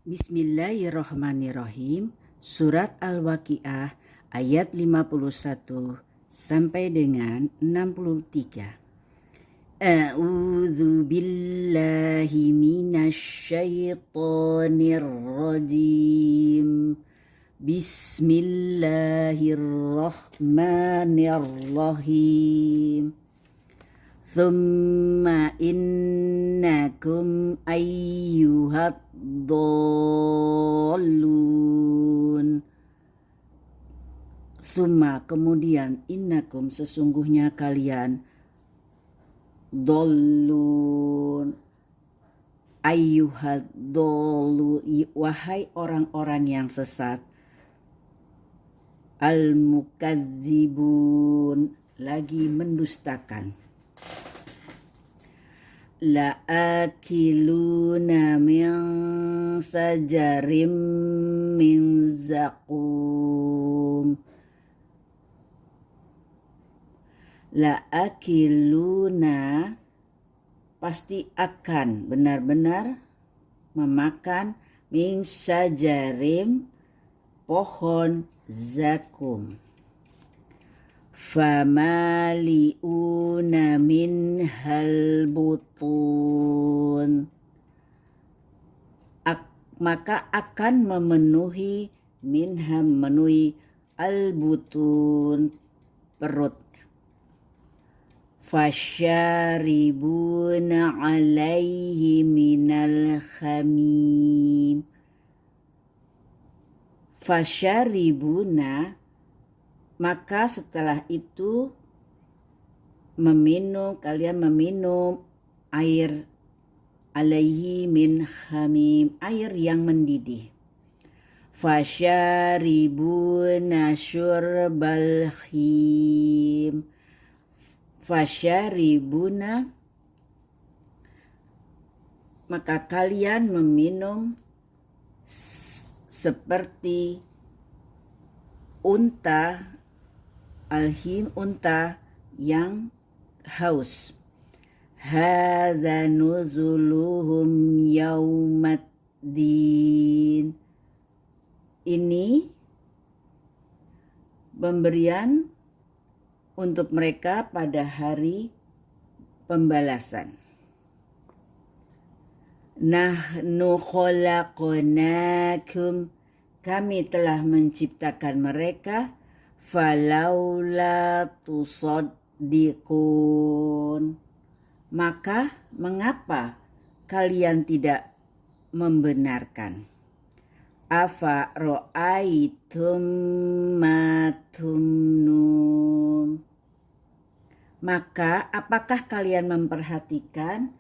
Bismillahirrahmanirrahim. Surat Al-Waqiah ayat 51 sampai dengan 63. A'udzu billahi minasyaitonir rajim. Bismillahirrahmanirrahim. Thumma innakum ayyuhad dallun. Summa kemudian innakum sesungguhnya kalian dallun ayyuhad dallu wahai orang-orang yang sesat, al-mukadzibun lagi mendustakan. La'akiluna min sajarim min zaqum. La'akiluna pasti akan benar-benar memakan min sajarim pohon zakum. Famaliuna minhal butun. Maka akan memenuhi memenuhi al-butun perut. Fasyaribuna alaihi minal khamim. Fasyaribuna maka setelah itu kalian meminum air alaihi min hamim, air yang mendidih. Fasyaribuna syurbal him. Fasyaribuna maka kalian meminum seperti unta, alhim unta yang haus. Hadza nuzuluhum yaumaddin. Ini pemberian untuk mereka pada hari pembalasan. Nahnu khalaqnakum, kami telah menciptakan mereka. Falaula tusaddiqun, maka mengapa kalian tidak membenarkan? Afa ra'aitum ma tumnun, maka apakah kalian memperhatikan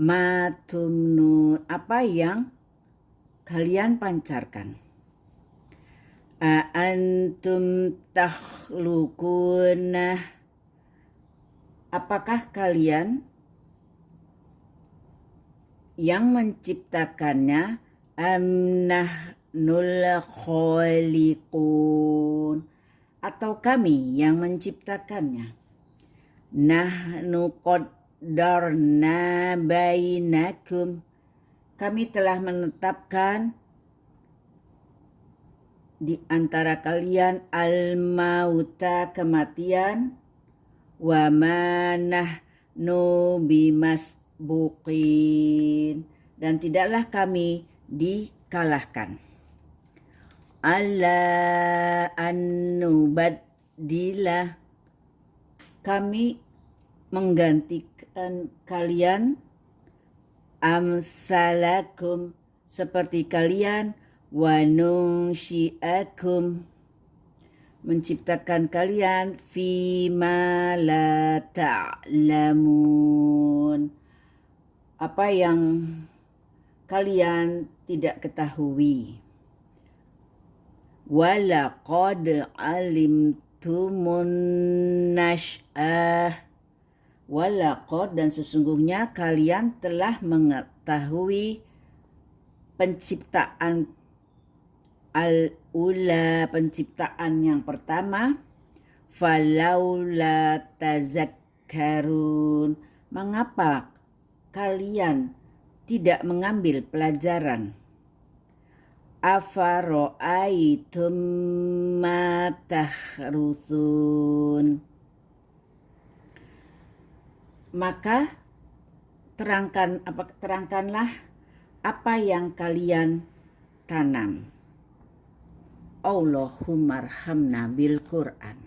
ma tumnun, apa yang kalian pancarkan? Antum takhluquna, apakah kalian yang menciptakannya? Nahnul khaliqun, atau kami yang menciptakannya? Nahnu qaddarna bainakum, kami telah menetapkan di antara kalian al-mauta, kematian, wa ma nahnu bimasbuqin, dan tidaklah kami dikalahkan. Alla annubaddila, kami menggantikan kalian, amsalakum seperti kalian, wa nunsyi'akum menciptakan kalian, fima la ta'lamun, apa yang kalian tidak ketahui. Walaqad alimtumun nash'ah, walaqad dan sesungguhnya kalian telah mengetahui penciptaan al-ula, penciptaan yang pertama. Falaula tazakkarun, mengapa kalian tidak mengambil pelajaran? Afara'aitum ma tahrusun. Maka terangkanlah apa yang kalian tanam. Allahumma arhamna bil Qur'an.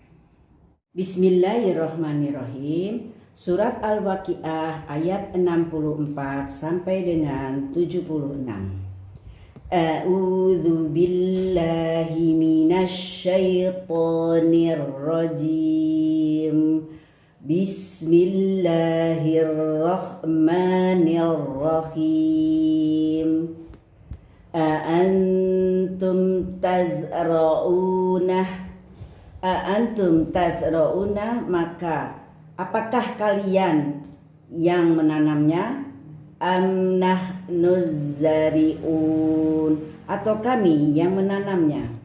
Bismillahirrahmanirrahim. Surat Al-Waqiah ayat 64 sampai dengan 76. A'udzu billahi minasy syaithanir rajim. Bismillahirrahmanirrahim. A'antum tazra'una, maka apakah kalian yang menanamnya? Am nahnuz zari'un, atau kami yang menanamnya?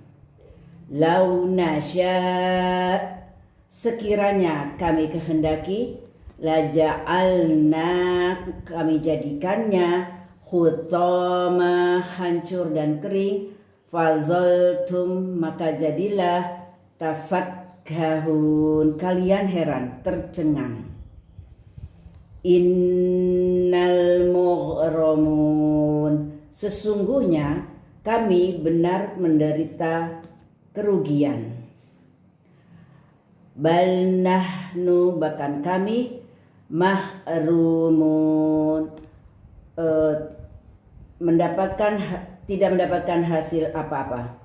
Lau nasya, sekiranya kami kehendaki, laja'alna, kami jadikannya, khutama, hancur dan kering, fazaltum, maka jadilah, tafakkahun, kalian heran, tercengang. Innal mughramun, sesungguhnya kami benar menderita kerugian. Bal nahnu, bahkan kami, mahrumun, tidak mendapatkan hasil apa-apa.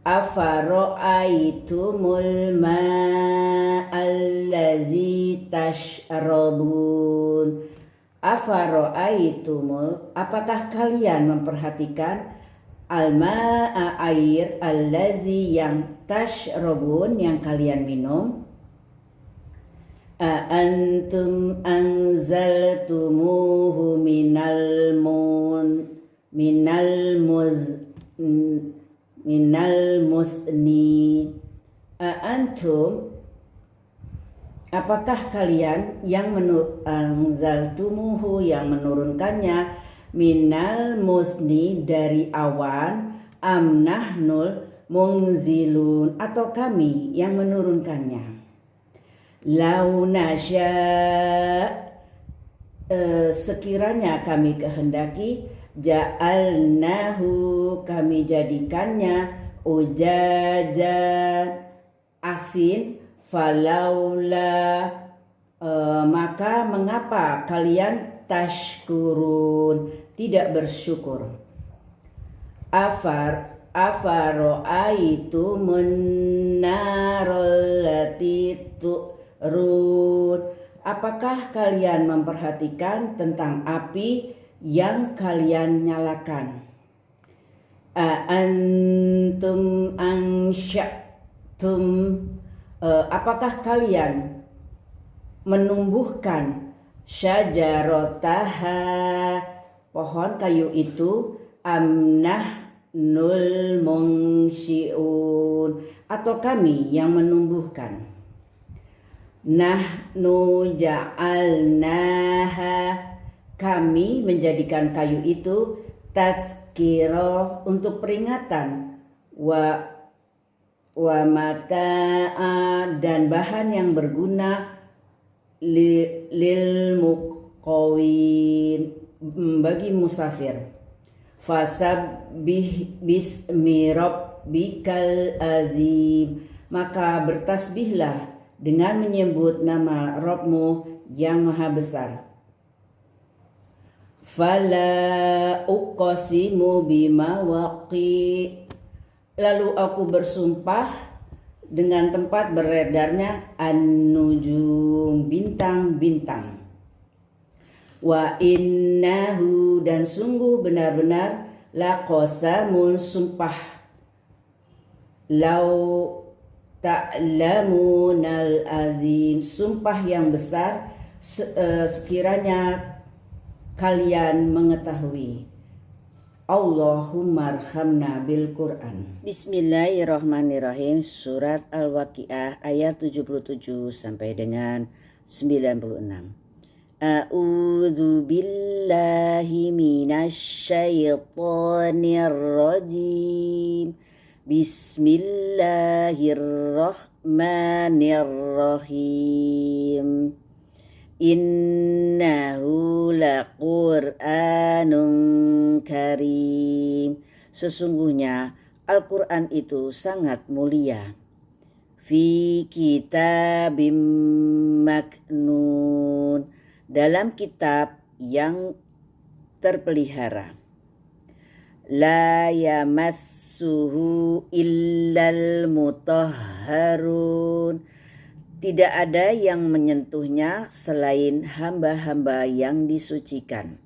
Afara'aitumul ma'allazi tashrabun. Afara'aitumul, apakah kalian memperhatikan al-ma'a, air, allazi, yang tashrabun, yang kalian minum? Antum anzaltumuhu minal musni. Antum, apakah kalian yang anzaltumuhu, yang menurunkannya, minal musni, dari awan, am nahnul munzilun, atau kami yang menurunkannya? Lau nasya, sekiranya kami kehendaki, ja'alnahu, kami jadikannya, ujaja, asin, falaula, maka mengapa kalian tashkurun, tidak bersyukur? Afara'aitumun narallati tu'run, apakah kalian memperhatikan tentang api yang kalian nyalakan? Antum ansya'tum, apakah kalian menumbuhkan, syajarotaha, pohon kayu itu, amnah nul munsyi'un, atau kami yang menumbuhkan? Nahnu ja'alnaha, kami menjadikan kayu itu, tazkiro, untuk peringatan, wa mata'a, dan bahan yang berguna, lil muqawin, bagi musafir. Fasabbih bismi rabbikal azim, maka bertasbihlah dengan menyebut nama Rabbmu yang maha besar. Fala uqsimu bima waqi, lalu aku bersumpah dengan tempat beredarnya an-nujum, bintang-bintang. Wa innahu, dan sungguh benar-benar, laqasamun, sumpah, lau ta'lamunal azim, sumpah yang besar, sekiranya kalian mengetahui. Allahumma arhamna bil Qur'an. Bismillahirrahmanirrahim. Surat Al-Waqiah ayat 77 sampai dengan 96. A'udzu billahi minasyaitonir rajim. Bismillahirrahmanirrahim. Innahu laqur'anun karim. Sesungguhnya Al-Quran itu sangat mulia. Fi kitabim maknun, dalam kitab yang terpelihara. La yamassuhu illal mutahharun, tidak ada yang menyentuhnya selain hamba-hamba yang disucikan.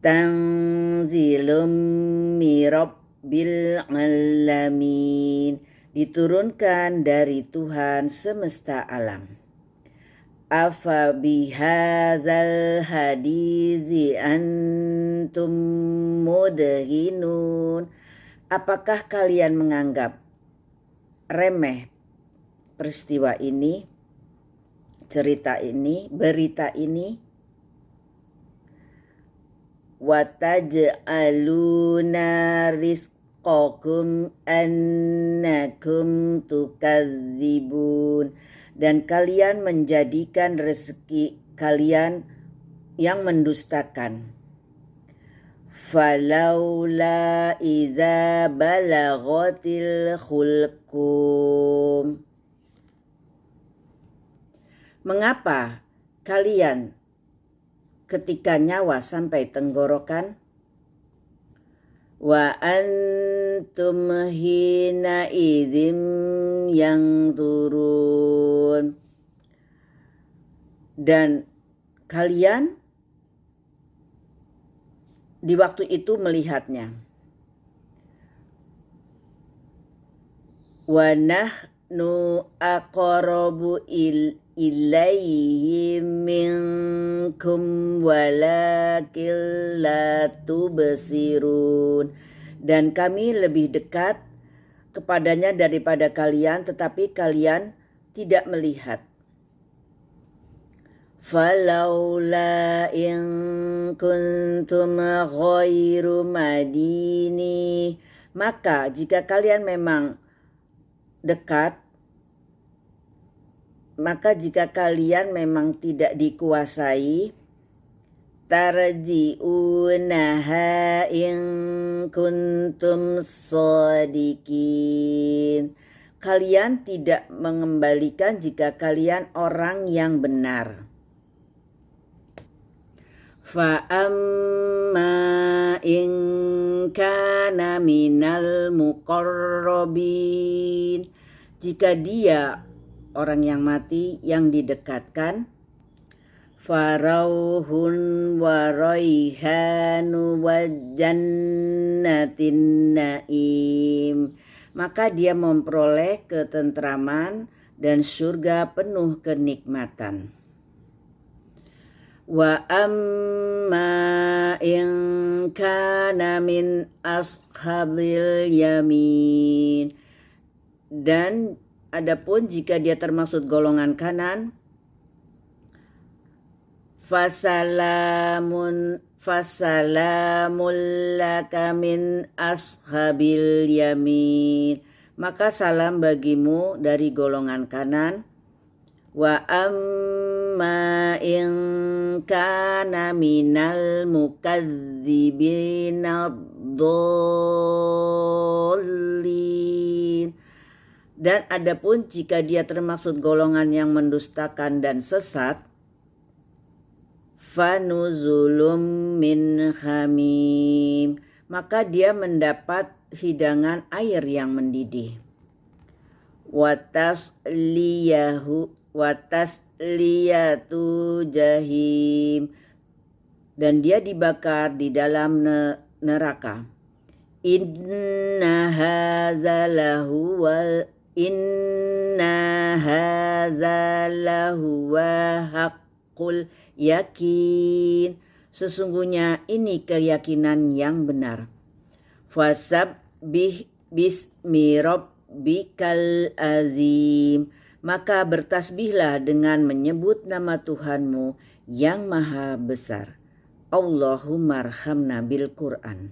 Tanzilum mirabbil alamin, diturunkan dari Tuhan semesta alam. Afa bihadzal hadizi antum mudhinun, apakah kalian menganggap remeh peristiwa ini, cerita ini, berita ini? Wataj'aluna rizqakum annakum tukadzibun, dan kalian menjadikan rezeki kalian yang mendustakan. Falaula idza balaghatil hulqum, mengapa kalian ketika nyawa sampai tenggorokan? Wa antum hina idzin yang turun, dan kalian di waktu itu melihatnya. Wa nahnu aqrabu ilaihi minkum walakin la tubsirun, dan kami lebih dekat kepadanya daripada kalian, tetapi kalian tidak melihat. Falaula in kuntum ghairu madini, maka jika kalian memang dekat, maka jika kalian memang tidak dikuasai, tarji'unaha in kuntum shadiqin, kalian tidak mengembalikan jika kalian orang yang benar. Fa amma in kana minal muqarrabin, jika dia orang yang mati yang didekatkan, farauhun wa raihanu wa jannatin naim, maka dia memperoleh ketentraman dan surga penuh kenikmatan. Wa amma in kana min ashabil yamin, dan adapun jika dia termasuk golongan kanan, fasalamun laka min ashabil yamin, maka salam bagimu dari golongan kanan. Wa amma in kana minal mukadzibina dhalin, dan adapun jika dia termasuk golongan yang mendustakan dan sesat, fanuzulum min hamim, maka dia mendapat hidangan air yang mendidih. Watasliyatu jahim, dan dia dibakar di dalam neraka. Inna hadza lahuwa haqqul yakin, sesungguhnya ini keyakinan yang benar. Fasabbih bismi rabbikal azim, maka bertasbihlah dengan menyebut nama Tuhanmu yang maha besar. Allahumma arhamna bil Qur'an.